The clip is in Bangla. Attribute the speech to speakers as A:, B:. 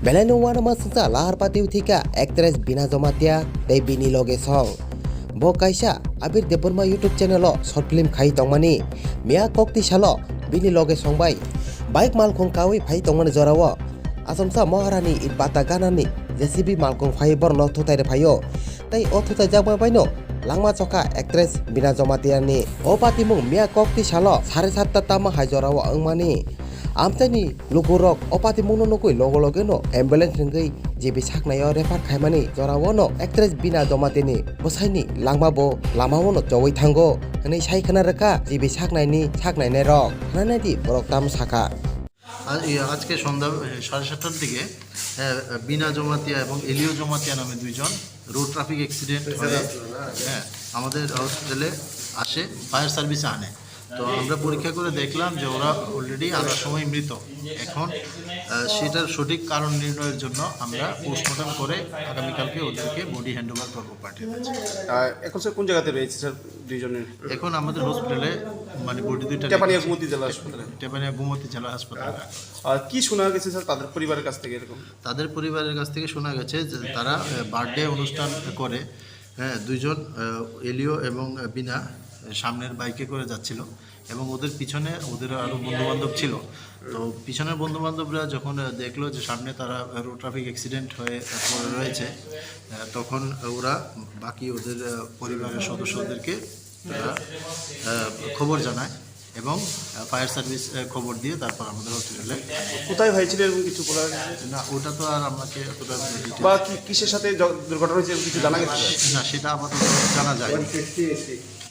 A: Belai wana masungsa lahar pati utika actress Bina Zomatia tei bini loge song. Bo kaisa abir deporma YouTube channel lo short film khai tongmani mia kokti salo bini loge song bai. Baik malkong kawi phai tongmani jorawo. Asamsa Maharani it bata ganani JCB malkong phai bor no thutai re phayo. Tai o thutai jagma baino langma choka actress Bina Zomatia ni o pati mung mia kokti salo 7:30 tama hai jorawo angmani. Amtani lugurok opati mungno nukui logo logo no ambulance ngai jibi saknayo refer khaimani jorawono actress Bina Zomatia bosaini langma bo lamawono chowai thango hani sai khana raka jibi saknaini saknaine rok hanadi borok tam saka
B: আজকে সন্ধ্যা 7:30টার দিকে বিনা জমাতিয়া এবং এলিও জমাতিয়া নামে দুইজন রোড ট্রাফিক অ্যাক্সিডেন্ট হয়ে আমাদের হসপিটালে আসে, ফায়ার সার্ভিসে আনে। তো আমরা পরীক্ষা করে দেখলাম যে ওরা অলরেডি আনার সময় মৃত। এখন সেটার সঠিক কারণ নির্ণয়ের জন্য আমরা পোস্টমর্টম করে আগামীকালকে ওদেরকে বডি হ্যান্ড ওভার করবো পার্টির কাছে।
C: এখন স্যার কোন জায়গাতে রয়েছে স্যার দুইজনের?
B: এখন আমাদের হসপিটালে মানে বডি দুইটা
C: টেপানিয়া গোমতী জেলা হাসপাতালে।
B: টেপানিয়া গোমতী জেলা হাসপাতালে।
C: আর কি শোনা গেছে স্যার তাদের পরিবারের কাছ থেকে? এরকম
B: তাদের পরিবারের কাছ থেকে শোনা গেছে যে তারা বার্থডে অনুষ্ঠান করে দুইজন এলিও এবং বিনা সামনের বাইকে করে যাচ্ছিল এবং ওদের পিছনে ওদের আরও বন্ধুবান্ধব ছিল। তো পিছনের বন্ধুবান্ধবরা যখন দেখলো যে সামনে তারা রোড ট্রাফিক অ্যাক্সিডেন্ট হয়ে পড়ে রয়েছে, তখন ওরা বাকি ওদের পরিবারের সদস্যদেরকে তারা খবর জানায় এবং ফায়ার সার্ভিস খবর দিয়ে তারপর আমাদের হসপিটালে।
C: কোথায় হয়েছিল এরকম কিছু বলা
B: না, ওটা তো আর আমাকে
C: বা কিসের সাথে দুর্ঘটনা হয়েছে কিছু জানা গেছে
B: না, সেটা আপাতত জানা যায়।